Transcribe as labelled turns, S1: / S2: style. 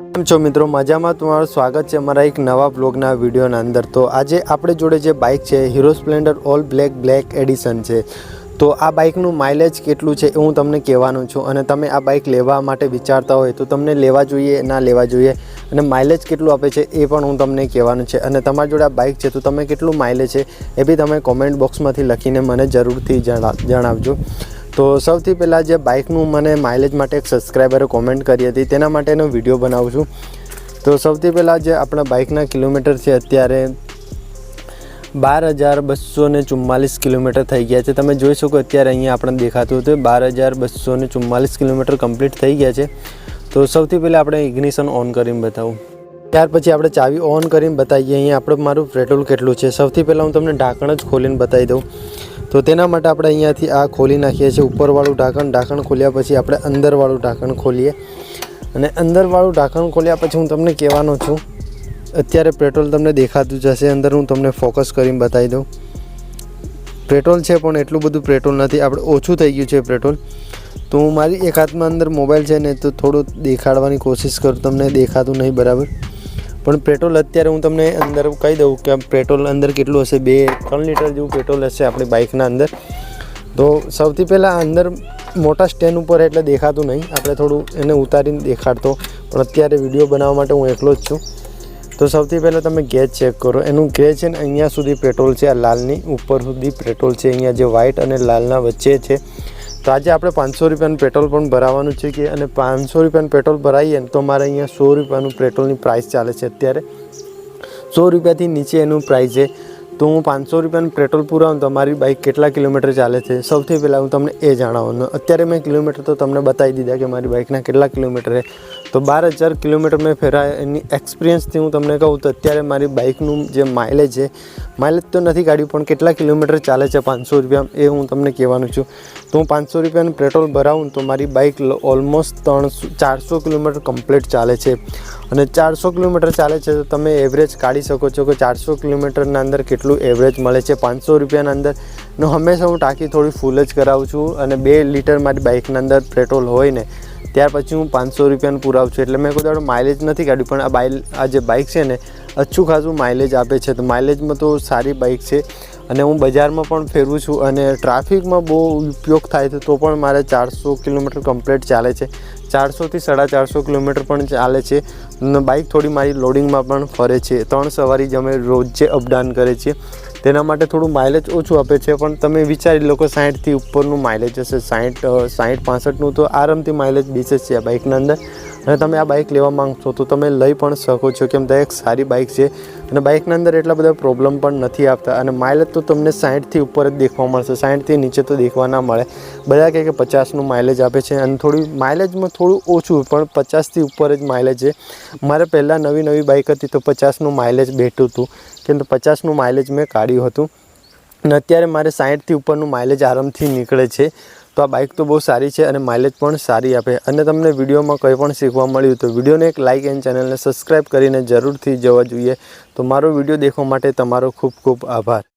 S1: કેમ છો મિત્રો, મજામાં? તમારું સ્વાગત છે અમારા એક નવા બ્લોગના વિડીયોના અંદર। તો આજે આપણે જોડે જે બાઇક છે hero Splendor all black addition છે। તો આ બાઇકનું માઇલેજ કેટલું છે એ હું તમને કહેવાનું છું, અને તમે આ બાઇક લેવા માટે વિચારતા હોય તો તમને લેવા જોઈએ ના લેવા જોઈએ, અને માઇલેજ કેટલું આપે છે એ પણ હું તમને કહેવાનું છે। અને તમારી જોડે આ બાઇક છે તો તમે કેટલું માઇલેજ છે એ બી તમે કોમેન્ટ બોક્સમાંથી લખીને મને જરૂરથી જણાવજો। તો સૌથી પહેલાં જે બાઇકનું મને માઇલેજ માટે એક સબસ્ક્રાઈબરે કોમેન્ટ કરી હતી તેના માટેનો વિડીયો બનાવું છું। તો સૌથી પહેલાં જે આપણા બાઇકના કિલોમીટર છે અત્યારે 12,244 કિલોમીટર થઈ ગયા છે। તમે જોઈ શકો અત્યારે અહીંયા આપણને દેખાતું હતું 12,244 કિલોમીટર કમ્પ્લીટ થઈ ગયા છે। તો સૌથી પહેલાં આપણે ઇગ્નિશન ઓન કરીને બતાવું, ત્યાર પછી આપણે ચાવી ઓન કરીને બતાવીએ અહીંયા આપણે મારું પેટ્રોલ કેટલું છે। સૌથી પહેલાં હું તમને ઢાંકણ જ ખોલીને બતાવી દઉં। તો તેના માટે આપણે અહીંયાથી આ ખોલી નાખીએ છીએ ઉપરવાળું ઢાંકણ ખોલ્યા પછી આપણે અંદરવાળું ઢાંકણ ખોલીએ, અને અંદરવાળું ઢાંકણ ખોલ્યા પછી હું તમને કહેવાનો છું અત્યારે પેટ્રોલ તમને દેખાતું જ હશે। અંદર હું તમને ફોકસ કરીને બતાવી દઉં, પેટ્રોલ છે પણ એટલું બધું પેટ્રોલ નથી, આપણે ઓછું થઈ ગયું છે પેટ્રોલ। તો હું મારી એક હાથમાં અંદર મોબાઈલ છે ને તો થોડું દેખાડવાની કોશિશ કરું, તમને દેખાતું નહીં બરાબર, પણ પેટ્રોલ અત્યારે હું તમને અંદર કહી દઉં કે પેટ્રોલ અંદર કેટલું હશે, 2-3 લીટર જેવું પેટ્રોલ હશે આપણી બાઇકના અંદર। તો સૌથી પહેલાં અંદર મોટા સ્ટેન્ડ ઉપર એટલે દેખાતું નહીં, આપણે થોડું એને ઉતારીને દેખાડતો, પણ અત્યારે વિડીયો બનાવવા માટે હું એકલો જ છું। તો સૌથી પહેલાં તમે ગેસ ચેક કરો, એનું ગેસ છે ને અહીંયા સુધી પેટ્રોલ છે, આ લાલની ઉપર સુધી પેટ્રોલ છે, અહીંયા જે વ્હાઇટ અને લાલના વચ્ચે છે। તો આજે આપણે 500 રૂપિયાનું પેટ્રોલ પણ ભરાવાનું છે કે, અને 500 રૂપિયાનું પેટ્રોલ ભરાઈએ ને તો મારે અહીંયા 100 રૂપિયાનું પેટ્રોલની પ્રાઇસ ચાલે છે અત્યારે, 100 રૂપિયાથી નીચે એનું પ્રાઇસ છે। તો હું 500 રૂપિયાનું પેટ્રોલ પુરાવું તો મારી બાઇક કેટલા કિલોમીટર ચાલે છે સૌથી પહેલાં હું તમને એ જાણવાનું। અત્યારે મેં કિલોમીટર તો તમને બતાવી દીધા કે મારી બાઇકના કેટલા કિલોમીટર છે, તો 12,000 કિલોમીટર મેં ફેરાય। એની એક્સપિરિયન્સથી હું તમને કહું તો અત્યારે મારી બાઇકનું જે માઇલેજ છે, માઇલેજ તો નથી કાઢ્યું પણ કેટલા કિલોમીટર ચાલે છે 500 રૂપિયા એ હું તમને કહેવાનું છું। તો હું 500 રૂપિયાનું પેટ્રોલ ભરાવું તો મારી બાઇક ઓલમોસ્ટ 400 કિલોમીટર કમ્પ્લીટ ચાલે છે, અને 400 કિલોમીટર ચાલે છે તો તમે એવરેજ કાઢી શકો છો કે 400 કિલોમીટરના અંદર કેટલું એવરેજ મળે છે 500 રૂપિયાના અંદર। નો હંમેશા હું ટાંકી થોડી ફૂલ જ કરાવું છું, અને 2 લીટર મારી બાઇકના અંદર પેટ્રોલ હોય ને ત્યાર પછી હું 500 રૂપિયાનું પુરાવું છું। એટલે મેં કોઈ દાડો માઇલેજ નથી કાઢ્યું, પણ આ જે બાઇક છે ને અચ્છું ખાસું માઇલેજ આપે છે। તો માઇલેજમાં તો સારી બાઇક છે, અને હું બજારમાં પણ ફેરવું છું, અને ટ્રાફિકમાં બહુ ઉપયોગ થાય છે તો પણ મારે 400 કિલોમીટર કમ્પ્લીટ ચાલે છે, 400થી 450 કિલોમીટર પણ ચાલે છે। બાઇક થોડી મારી લોડિંગમાં પણ ફરે છે, 3 સવારી જ અમે રોજ અપડાઉન કરે છીએ, તેના માટે થોડું માઇલેજ ઓછું આપે છે। પણ તમે વિચારી લો કે 60થી ઉપરનું માઇલેજ હશે, 60-65નું તો આરામથી માઇલેજ બેસે છે આ બાઇકના અંદર। અને તમે આ બાઇક લેવા માંગશો તો તમે લઈ પણ શકો છો, કેમ તો એક સારી બાઇક છે, અને બાઇકના અંદર એટલા બધા પ્રોબ્લેમ પણ નથી આવતા, અને માઇલેજ તો તમને 60થી ઉપર જ દેખવા મળશે, 60થી નીચે તો દેખવા ના મળે। બધા કહે કે 50નું માઇલેજ આપે છે, અને થોડી માઇલેજમાં થોડું ઓછું પણ 50થી ઉપર જ માઇલેજ છે। મારે પહેલાં નવી બાઇક હતી તો 50નું માઇલેજ બેઠું હતું, કેમ તો 50નું માઇલેજ મેં કાઢ્યું હતું, અને અત્યારે મારે 60થી ઉપરનું માઇલેજ આરામથી નીકળે છે। તો આ બાઇક તો બહુ સારી છે અને માઇલેજ પણ સારી આપે। અને તમને વિડીયોમાં કંઈ પણ શીખવા મળ્યું તો વિડીયોને એક લાઇક એન્ડ ચેનલને સબસ્ક્રાઈબ કરીને જરૂરથી જવા જોઈએ। તો મારો વિડીયો દેખવા માટે તમારો ખૂબ ખૂબ આભાર।